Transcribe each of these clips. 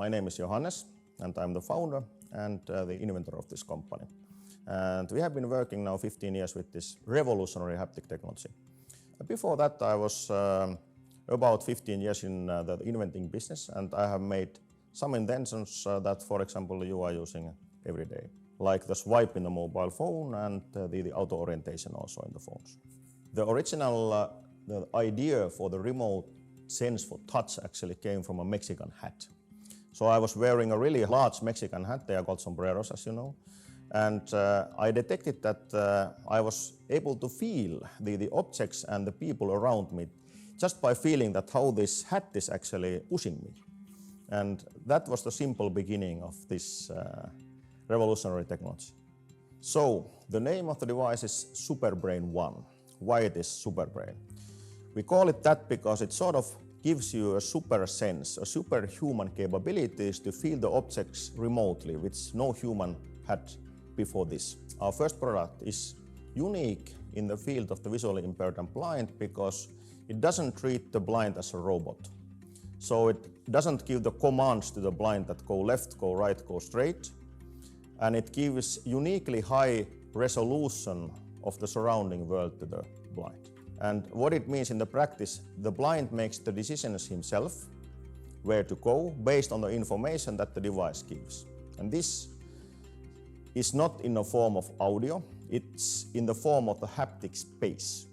My name is Johannes, and I'm the founder and the inventor of this company. And we have been working now 15 years with this revolutionary haptic technology. Before that, I was about 15 years in the inventing business, and I have made some inventions that, for example, you are using every day, like the swipe in the mobile phone and the auto orientation also in the phones. The original the idea for the remote sense for touch actually came from a Mexican hat. So I was wearing a really large Mexican hat, they are called sombreros, as you know, and I detected that I was able to feel the objects and the people around me just by feeling that how this hat is actually pushing me. And that was the simple beginning of this revolutionary technology. So the name of the device is SuperBrain 1. Why it is SuperBrain? We call it that because it sort of gives you a super sense, a superhuman capabilities to feel the objects remotely, which no human had before this. Our first product is unique in the field of the visually impaired and blind because it doesn't treat the blind as a robot. So it doesn't give the commands to the blind that go left, go right, go straight, and it gives uniquely high resolution of the surrounding world to the blind. And what it means in the practice, the blind makes the decisions himself, where to go, based on the information that the device gives. And this is not in the form of audio, it's in the form of the haptic space.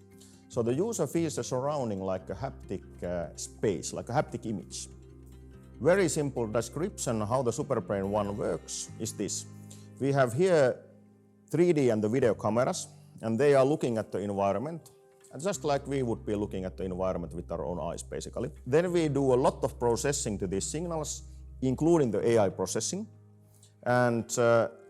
So the user feels the surrounding like a haptic space, like a haptic image. Very simple description how the SuperBrain 1 works is this. We have here 3D and the video cameras, and they are looking at the environment, just like we would be looking at the environment with our own eyes, basically. Then we do a lot of processing to these signals, including the AI processing. And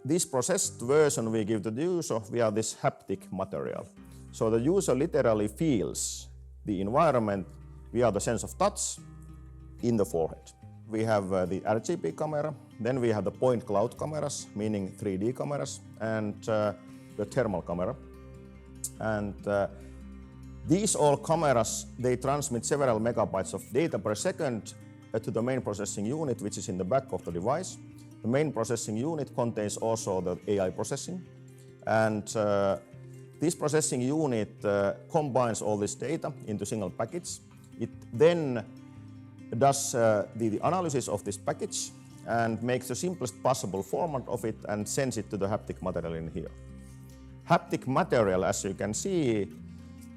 this processed version we give to the user via this haptic material. So the user literally feels the environment via the sense of touch in the forehead. We have the RGB camera, then we have the point cloud cameras, meaning 3D cameras, and the thermal camera. And these all cameras, they transmit several megabytes of data per second to the main processing unit, which is in the back of the device. The main processing unit contains also the AI processing. And this processing unit combines all this data into a single package. It then does the analysis of this package and makes the simplest possible format of it and sends it to the haptic material in here. Haptic material, as you can see,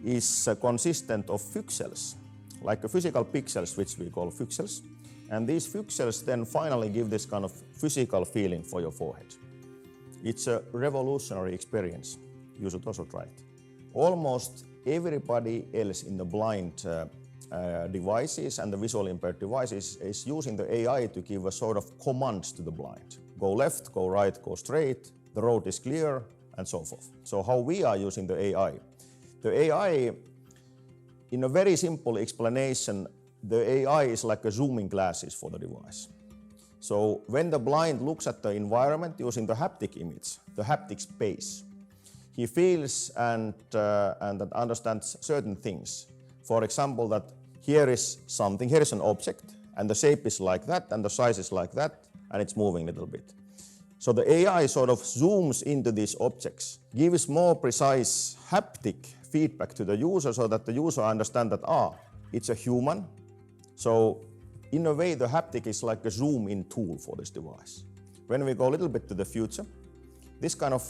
is consistent of pixels, like physical pixels, which we call pixels. And these pixels then finally give this kind of physical feeling for your forehead. It's a revolutionary experience. You should also try it. Almost everybody else in the blind devices and the visually impaired devices is using the AI to give a sort of commands to the blind. Go left, go right, go straight, the road is clear, and so forth. So how we are using the AI? The AI, in a very simple explanation, the AI is like a zooming glasses for the device. So when the blind looks at the environment using the haptic image, the haptic space, he feels and understands certain things. For example, that here is something, here is an object, and the shape is like that, and the size is like that, and it's moving a little bit. So the AI sort of zooms into these objects, gives more precise haptic feedback to the user so that the user understands that, it's a human. So in a way, the haptic is like a zoom-in tool for this device. When we go a little bit to the future, this kind of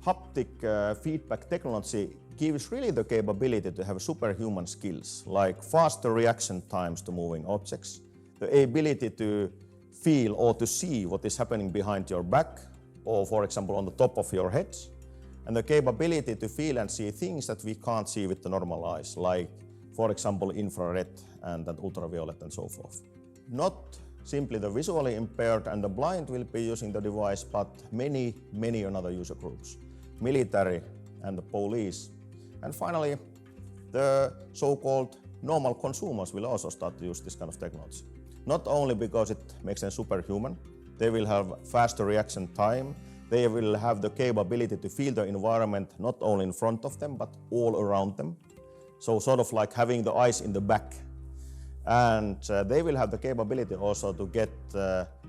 haptic feedback technology gives really the capability to have superhuman skills, like faster reaction times to moving objects, the ability to feel or to see what is happening behind your back, or for example on the top of your head, and the capability to feel and see things that we can't see with the normal eyes, like for example infrared and ultraviolet and so forth. Not simply the visually impaired and the blind will be using the device, but many other user groups, military and the police. And finally, the so-called normal consumers will also start to use this kind of technology. Not only because it makes them superhuman, they will have faster reaction time, they will have the capability to feel the environment not only in front of them, but all around them. So sort of like having the eyes in the back. And they will have the capability also to get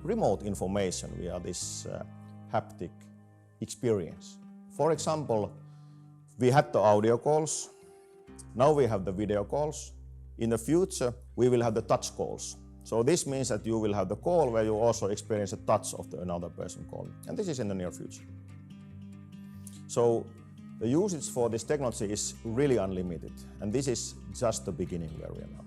remote information via this haptic experience. For example, we had the audio calls, now we have the video calls. In the future, we will have the touch calls. So this means that you will have the call where you also experience the touch of another person calling. And this is in the near future. So the usage for this technology is really unlimited. And this is just the beginning where we are now.